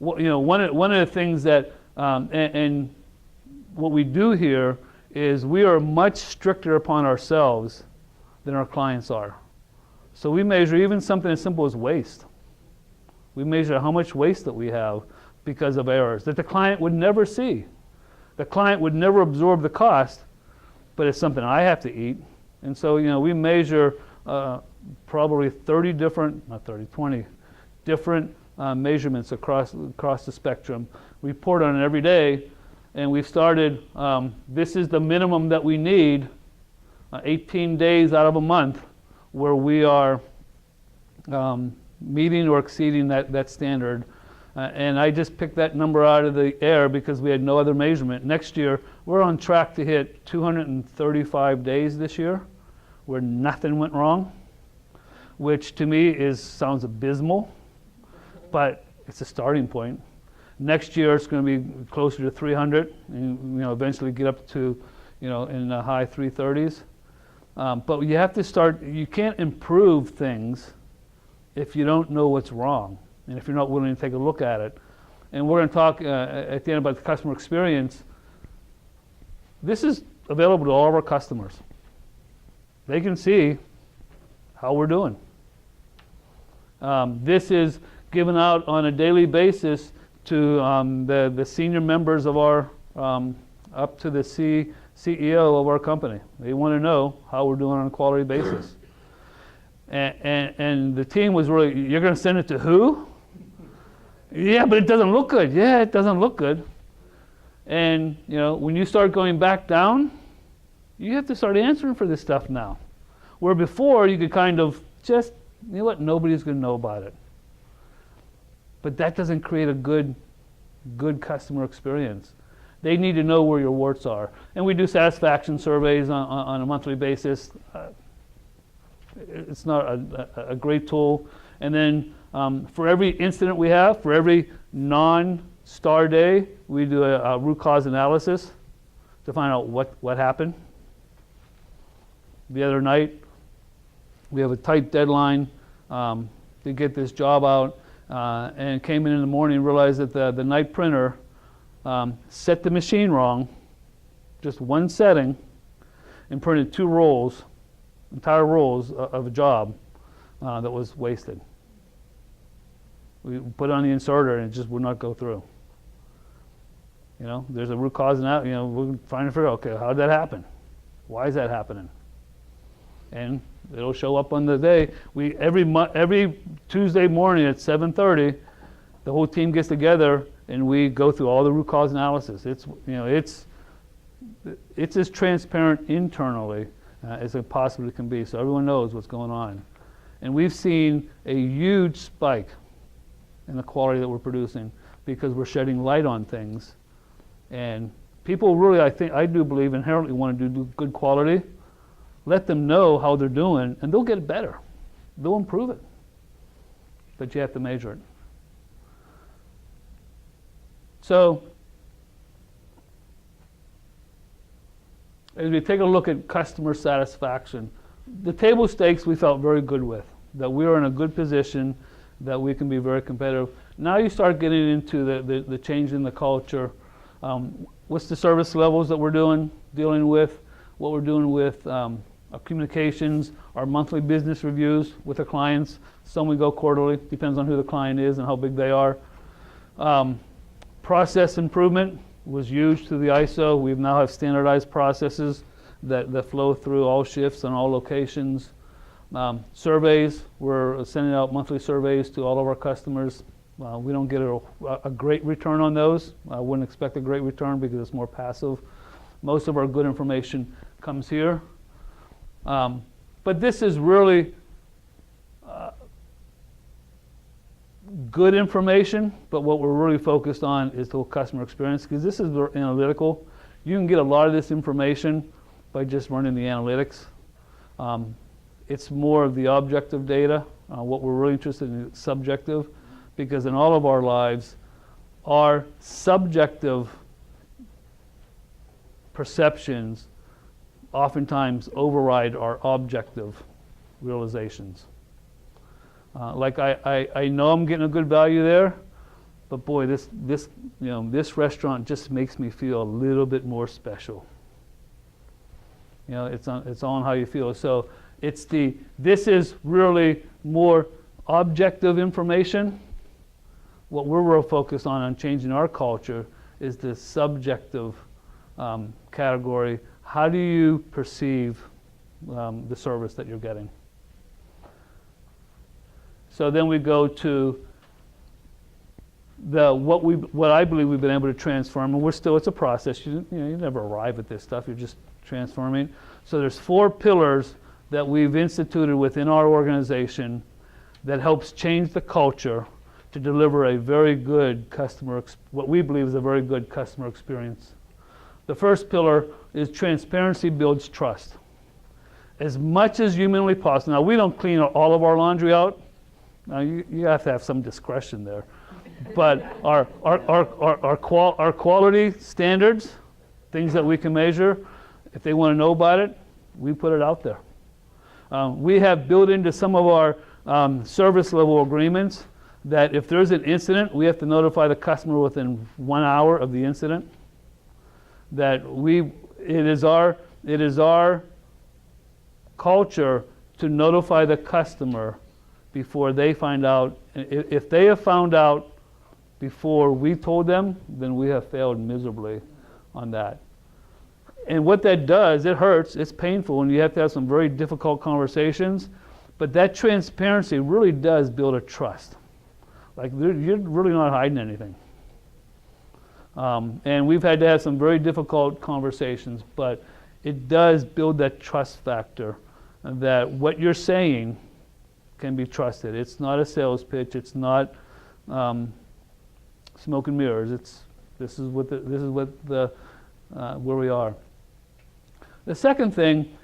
Well, you know, one of the things that, and what we do here is we are much stricter upon ourselves than our clients are. So we measure even something as simple as waste. We measure how much waste that we have because of errors that the client would never see. The client would never absorb the cost, but it's something I have to eat. And so, you know, we measure probably 20 different measurements across the spectrum. We report on it every day, and we've started, this is the minimum that we need, 18 days out of a month, where we are meeting or exceeding that standard. And I just picked that number out of the air because we had no other measurement. Next year, we're on track to hit 235 days this year where nothing went wrong, which to me sounds abysmal, but it's a starting point. Next year, it's going to be closer to 300, and eventually get up to, in the high 330s. But you have to start. You can't improve things if you don't know what's wrong, and if you're not willing to take a look at it. And we're going to talk at the end about the customer experience. This is available to all of our customers. They can see how we're doing. This is given out on a daily basis to the senior members of our, up to the CEO of our company. They want to know how we're doing on a quality basis. And the team was really, you're going to send it to who? Yeah, but it doesn't look good. Yeah, it doesn't look good. And when you start going back down, you have to start answering for this stuff now. Where before you could kind of just, nobody's going to know about it. But that doesn't create a good customer experience. They need to know where your warts are. And we do satisfaction surveys on a monthly basis. It's not a great tool. And then for every incident we have, for every non-star day, we do a root cause analysis to find out what happened. The other night, we have a tight deadline to get this job out, and came in the morning and realized that the night printer set the machine wrong, just one setting, and printed 2 rolls entire rows of a job that was wasted. We put it on the inserter and it just would not go through. You know, there's a root cause in that. You know, we're trying to figure out, okay, how did that happen? Why is that happening? And it'll show up on the day. Every Tuesday morning at 7:30, the whole team gets together and we go through all the root cause analysis. It's as transparent internally as it possibly can be, so everyone knows what's going on. And we've seen a huge spike in the quality that we're producing because we're shedding light on things. And people really, I do believe, inherently want to do good quality. Let them know how they're doing, and they'll get better. They'll improve it. But you have to measure it. So, as we take a look at customer satisfaction, the table stakes we felt very good with, that we are in a good position, that we can be very competitive. Now you start getting into the change in the culture. What's the service levels that we're dealing with, what we're doing with our communications, our monthly business reviews with the clients. Some we go quarterly, depends on who the client is and how big they are. Process improvement was huge through the ISO. We now have standardized processes that flow through all shifts and all locations. Surveys, we're sending out monthly surveys to all of our customers. We don't get a great return on those. I wouldn't expect a great return because it's more passive. Most of our good information comes here. But this is really good information, but what we're really focused on is the whole customer experience, because this is analytical. You can get a lot of this information by just running the analytics. It's more of the objective data. What we're really interested in is subjective, because in all of our lives, our subjective perceptions oftentimes override our objective realizations. Like I know I'm getting a good value there, but boy, this restaurant just makes me feel a little bit more special. You know, it's on how you feel. So this is really more objective information. What we're real focused on changing our culture is the subjective category. How do you perceive the service that you're getting? So then we go to what I believe we've been able to transform, and it's a process. You never arrive at this stuff. You're just transforming. So there's 4 pillars that we've instituted within our organization that helps change the culture to deliver a very good what we believe is a very good customer experience. The first pillar is transparency builds trust. As much as humanly possible. Now, we don't clean all of our laundry out. Now, you have to have some discretion there. But our quality standards, things that we can measure, if they want to know about it, we put it out there. We have built into some of our service level agreements that if there's an incident, we have to notify the customer within 1 hour of the incident. That it is our culture to notify the customer before they find out. If they have found out before we told them, then we have failed miserably on that. And what that does, it hurts, it's painful, and you have to have some very difficult conversations, but that transparency really does build a trust. Like, you're really not hiding anything. And we've had to have some very difficult conversations, but it does build that trust factor that what you're saying can be trusted. It's not a sales pitch. It's not smoke and mirrors. This is where we are. The second thing,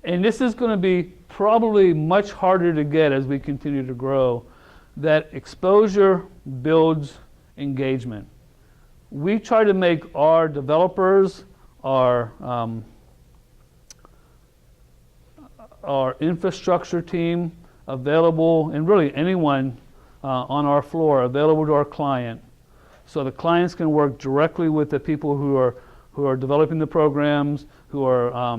and this is going to be probably much harder to get as we continue to grow, that exposure builds engagement. We try to make our developers, our infrastructure team available, and really anyone on our floor available to our client, so the clients can work directly with the people who are developing the programs, who are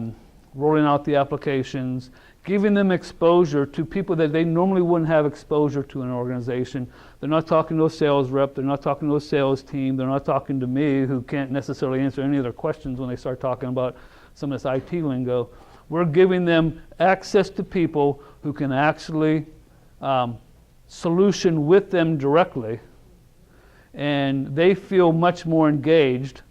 rolling out the applications, giving them exposure to people that they normally wouldn't have exposure to in an organization. They're not talking to a sales rep, they're not talking to a sales team, they're not talking to me, who can't necessarily answer any of their questions when they start talking about some of this IT lingo. We're giving them access to people who can actually solution with them directly, and they feel much more engaged,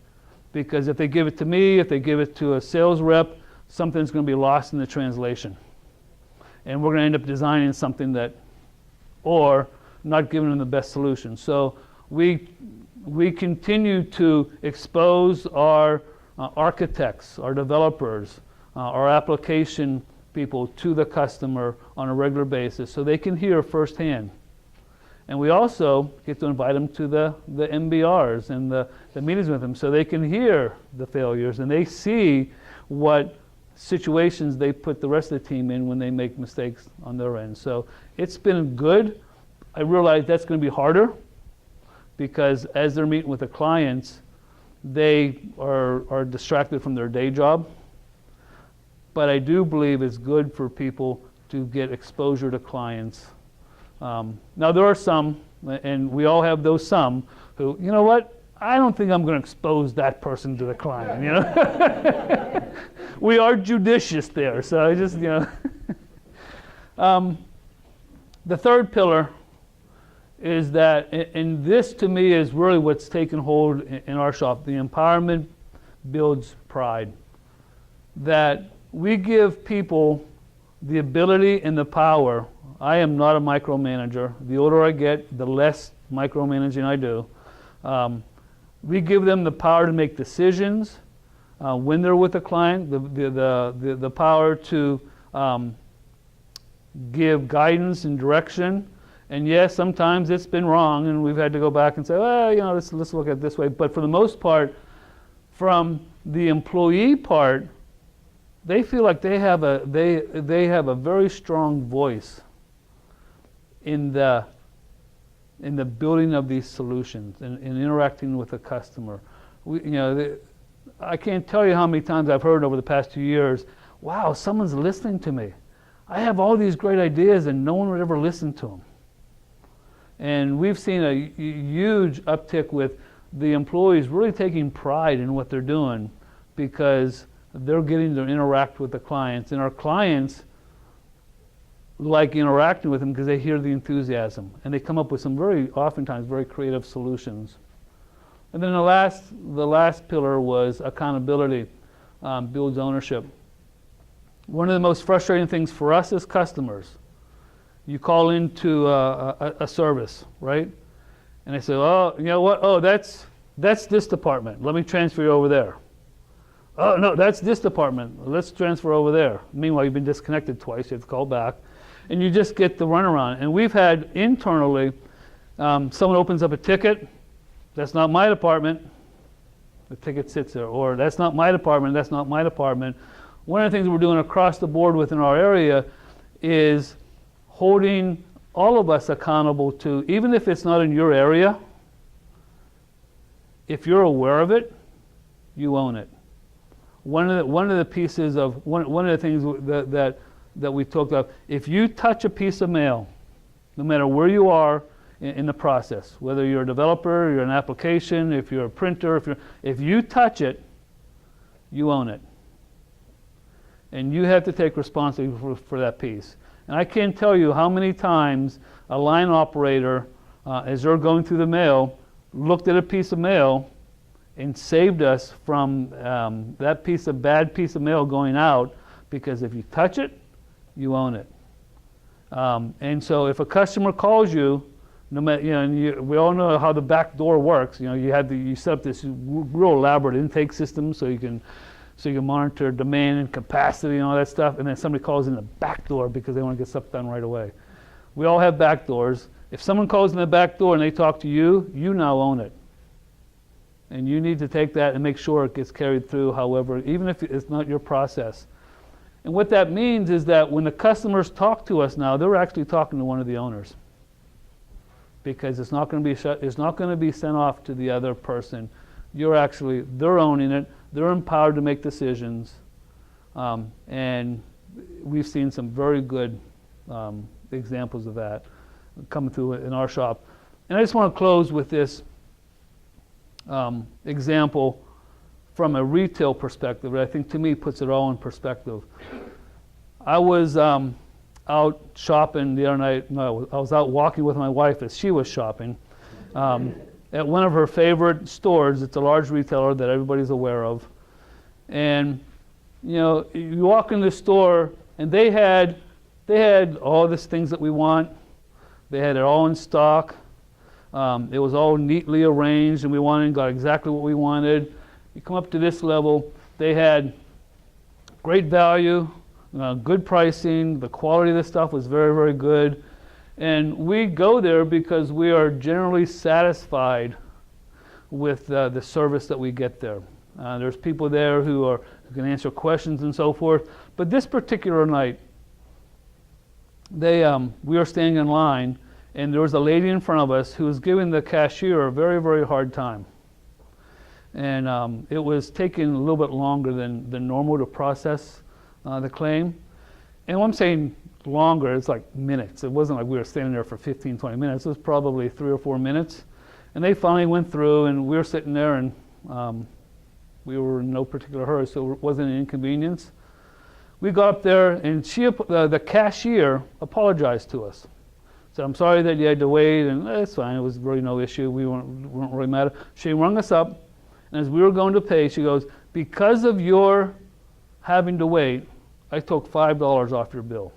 because if they give it to me, if they give it to a sales rep, something's going to be lost in the translation. And we're going to end up designing something that, or not giving them the best solution. So we continue to expose our architects, our developers, our application people to the customer on a regular basis so they can hear firsthand. And we also get to invite them to the MBRs and the meetings with them so they can hear the failures and they see what situations they put the rest of the team in when they make mistakes on their end. So it's been good. I realize that's going to be harder because as they're meeting with the clients, they are distracted from their day job. But I do believe it's good for people to get exposure to clients. Now there are some, and we all have those some, who, you know what, I don't think I'm going to expose that person to the client, you know. We are judicious there, so I just, you know. The third pillar is that, and this to me is really what's taken hold in our shop, the empowerment builds pride. That we give people the ability and the power. I am not a micromanager. The older I get, the less micromanaging I do. We give them the power to make decisions when they're with a client, the power to give guidance and direction. And yes, sometimes it's been wrong, and we've had to go back and say, well, you know, let's look at it this way. But for the most part, from the employee part, they feel like they have a very strong voice in the building of these solutions and interacting with the customer. I can't tell you how many times I've heard over the past 2 years, wow, someone's listening to me. I have all these great ideas and no one would ever listen to them. And we've seen a huge uptick with the employees really taking pride in what they're doing because they're getting to interact with the clients. And our clients like interacting with them because they hear the enthusiasm. And they come up with some oftentimes very creative solutions. And then the last pillar was accountability, builds ownership. One of the most frustrating things for us as customers, you call into a service, right? And they say, oh, you know what? Oh, that's this department. Let me transfer you over there. Oh, no, that's this department. Let's transfer over there. Meanwhile, you've been disconnected twice. You have to call back. And you just get the runaround. And we've had internally, someone opens up a ticket. That's not my department. The ticket sits there. Or that's not my department. That's not my department. One of the things we're doing across the board within our area is holding all of us accountable to, even if it's not in your area, if you're aware of it, you own it. One of the pieces of one of the things that we talked about, if you touch a piece of mail, no matter where you are in the process, whether you're a developer, you're an application, if you're a printer, if you touch it, you own it. And you have to take responsibility for that piece. And I can't tell you how many times a line operator, as they're going through the mail, looked at a piece of mail and saved us from that bad piece of mail going out, because if you touch it, you own it. And so if a customer calls you, no matter, we all know how the back door works. You set up this real elaborate intake system so you can monitor demand and capacity and all that stuff, and then somebody calls in the back door because they want to get stuff done right away. We all have back doors. If someone calls in the back door and they talk to you, you now own it. And you need to take that and make sure it gets carried through, however, even if it's not your process. And what that means is that when the customers talk to us now, they're actually talking to one of the owners. Because it's not going to be sent off to the other person. They're owning it. They're empowered to make decisions. And we've seen some very good examples of that coming through in our shop. And I just want to close with this example from a retail perspective that I think to me puts it all in perspective. I was out shopping the other night. No, I was out walking with my wife as she was shopping at one of her favorite stores. It's a large retailer that everybody's aware of. And you know, you walk in the store and they had all these things that we want. They had it all in stock. It was all neatly arranged, and we got exactly what we wanted. You come up to this level, they had great value, good pricing, the quality of the stuff was very, very good. And we go there because we are generally satisfied with the service that we get there. There's people there who can answer questions and so forth. But this particular night, we were standing in line, and there was a lady in front of us who was giving the cashier a very, very hard time. And it was taking a little bit longer than normal to process the claim. And when I'm saying longer, it's like minutes. It wasn't like we were standing there for 15, 20 minutes. It was probably 3 or 4 minutes. And they finally went through, and we were sitting there, and we were in no particular hurry, so it wasn't an inconvenience. We got up there, and the cashier apologized to us. Said, "I'm sorry that you had to wait," and it's fine. It was really no issue. We weren't really mad. She rung us up, and as we were going to pay, she goes, "Because of your having to wait, I took $5 off your bill."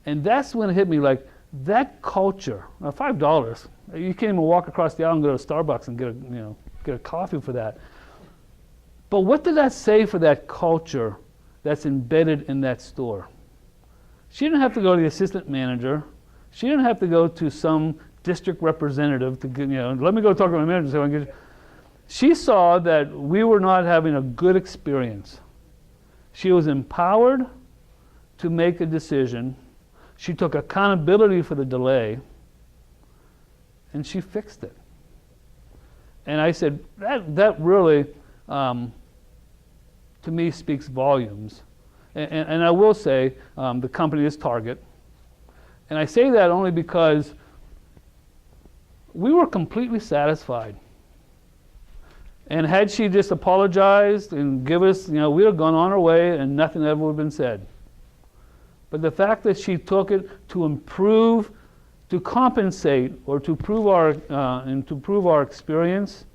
And that's when it hit me, like, that culture, $5, you can't even walk across the aisle and go to Starbucks and get a coffee for that. But what did that say for that culture that's embedded in that store? She didn't have to go to the assistant manager. She didn't have to go to some district representative to get, let me go talk to my manager. So I can get. She saw that we were not having a good experience. She was empowered to make a decision. She took accountability for the delay, and she fixed it. And I said, that really, to me, speaks volumes. And I will say, the company is Target. And I say that only because we were completely satisfied. And had she just apologized and give us, we would have gone on our way and nothing ever would have been said. But the fact that she took it to improve, to compensate, or to prove our experience,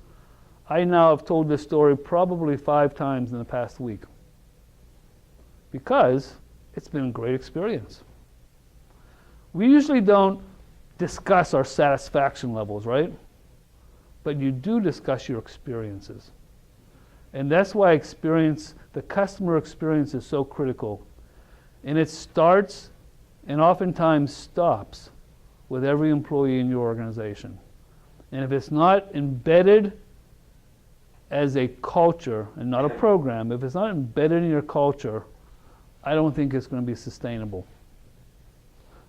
I now have told this story probably 5 times in the past week. Because it's been a great experience. We usually don't discuss our satisfaction levels, right? But you do discuss your experiences. And that's why the customer experience is so critical. And it starts and oftentimes stops with every employee in your organization. And if it's not embedded as a culture and not a program, if it's not embedded in your culture, I don't think it's going to be sustainable.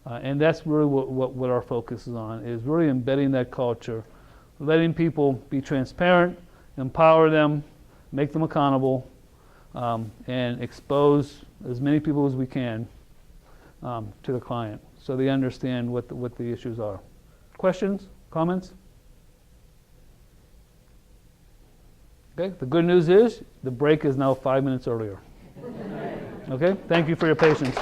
And that's really what our focus is on, is really embedding that culture, letting people be transparent, empower them, make them accountable, and expose as many people as we can to the client so they understand what the issues are. Questions? Comments? Okay, the good news is the break is now 5 minutes earlier. Okay, thank you for your patience.